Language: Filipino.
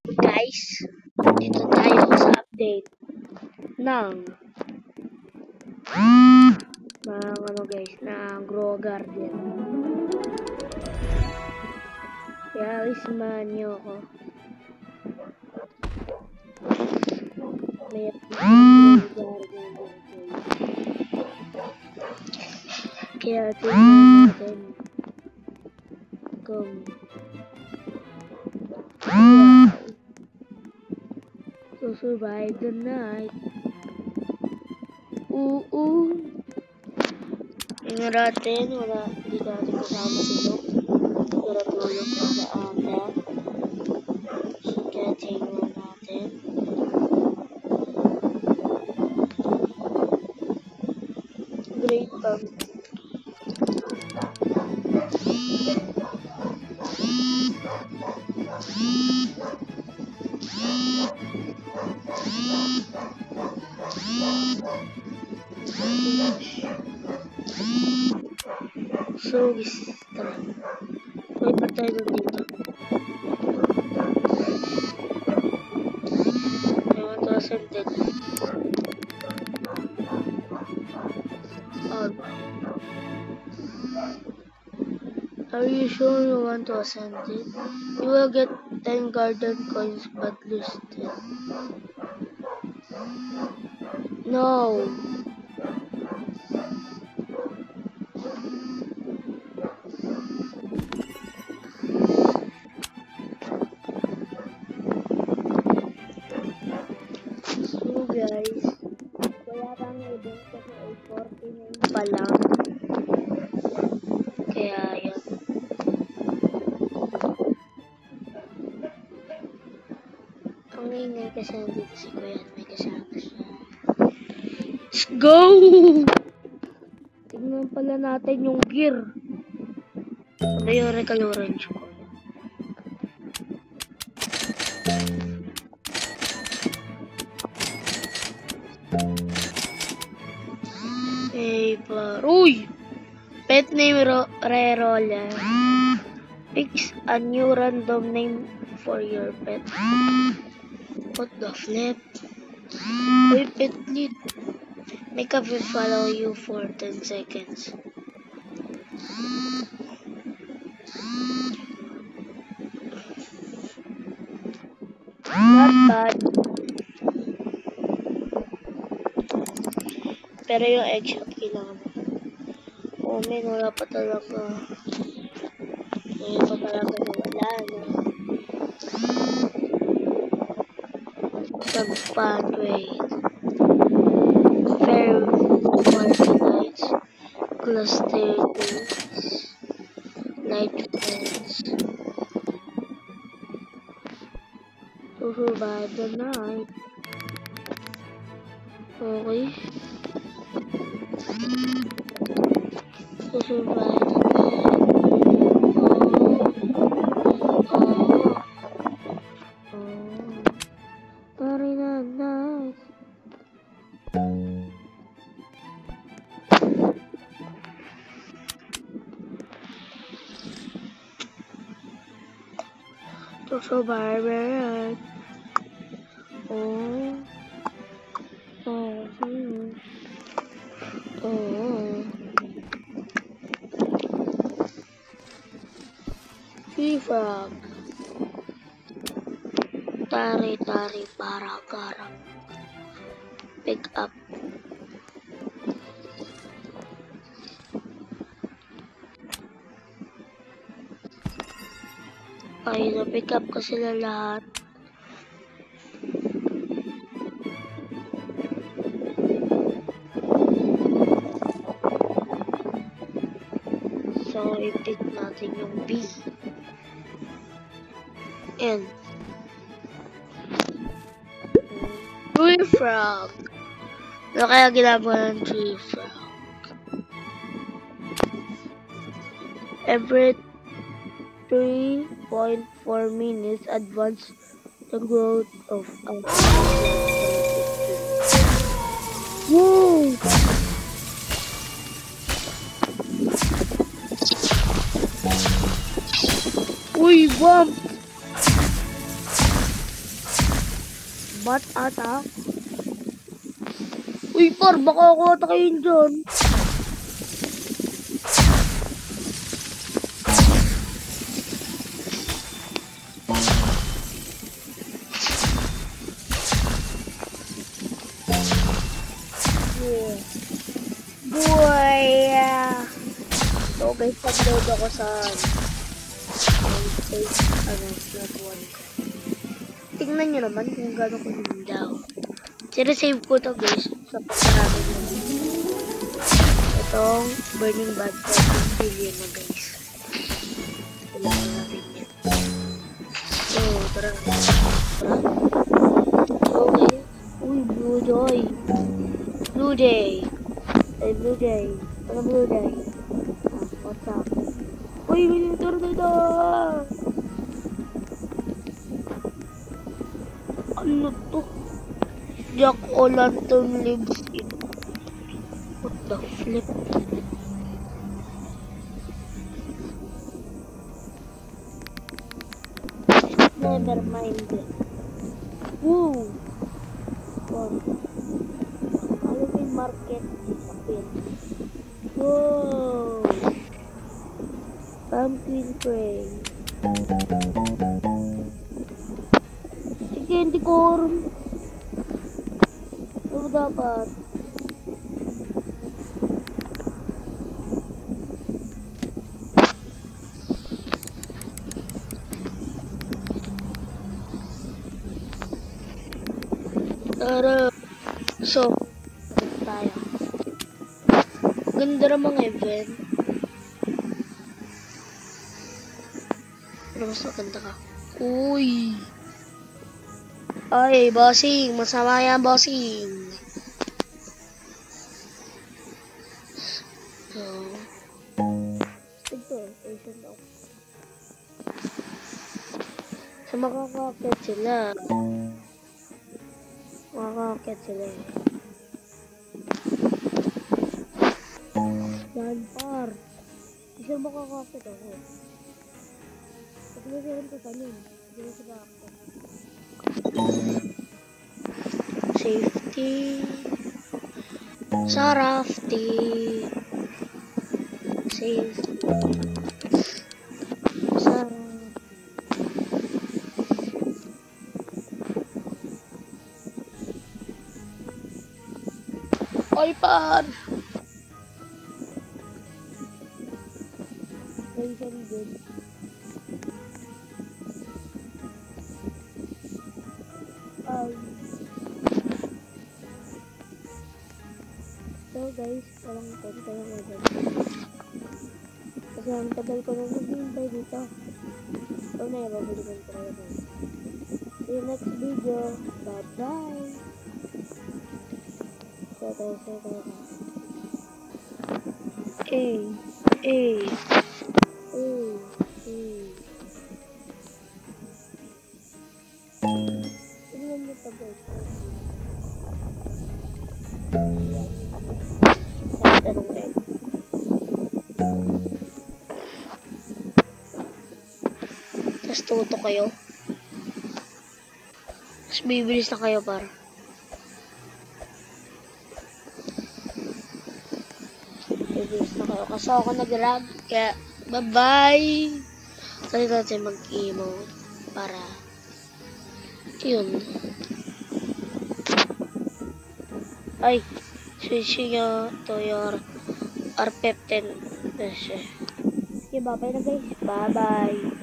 Guys, dito tayo sa update ng ng Grow Garden. Kaya ismahan niyo ako. May Grow Garden. Kaya tingnan natin kung to survive the night. Tingnan natin, hindi natin kasama si Luke. Pero tulog na sa ata. Kaya tingnan natin. Great pump. So, tara. May pa tayo dito. I want to ascend it. Are you sure you want to ascend it? You will get 10 garden coins but lose 10. No! So guys, wala pang event kasi ay 49 pa lang. Kaya yun. Ang ingay kasi nandito si Kuya at may kasama siya. Let's go! Tignan pala natin yung gear. Ano yung orange ko? Uy! Pet name Reroller. Pick a new random name for your pet. What the flip? Uy, pet lead. Make a pet follow you for 10 seconds. Not bad. Pero yung eggshot kailangan mo. Oh man, wala pa talaga. Wala pa talaga nawala, no? Subpathway. Fair Martinite. Cluster Days. Light Fence. To survive the night. Okay. To survive the night. Sorry na night. To survive the night. Frog. Tari para garang. Pick up. Ay, na-pick up ko sila lahat. So, i-pick natin yung B. N. Tree frog. Ano kaya ginagawa ng tree frog? Every 3.4 minutes advance the growth of a Whoa! Uy, bump! Bat ata. Uy, par, baka ako atakayin dyan. Boy! So guys, upload ako sa flat 1. Tingnan nyo naman kung gano'n ko daw. Save ko to guys sa pagkarami nyo. Itong Burning Bad 14 billion na guys. Kailangan natin yan. So, tara. Okay. Uy, Blue Joy. Blue Jay. Ay, Blue Jay. Ano Blue Jay? What's up? Uy, militar dito! Ano to? Jack O'Lantern lives in. What the flip? Never mind. Woo! Wow. Halloween market disappear. Whoa! Pumpkin crane. Candy corn. Ano dapat? Tara. So, tayo. Ganda ng mga event. Pero mas maganda ka. Uy! Ay, bossing. Masama yan, bossing. So, ito. Station off. So, makakakit sila. Makakakit sila eh. Yan, par. Isa makakakit ako. Pag nasirin ko sanin, hindi na sila ako. Safety. Sarafty. Safety. Sarafty. Ay, par! Ay, sorry, good. So guys, walang kwenta yung event. Kasi ang tagal ko na naghihintay dito. So na yung babalikan ko na yun. See you next video. Bye bye! So tayo. Tingnan mo ito guys. Tanong guys. Tapos tuto kayo. Tapos bibilis na kayo para. Bibilis na kayo. Kasi ako nag-rag. Kaya bye-bye! Kasi natin mag-emote para yun. Ay, switching to your R15. Sige, bye-bye na guys. Bye-bye.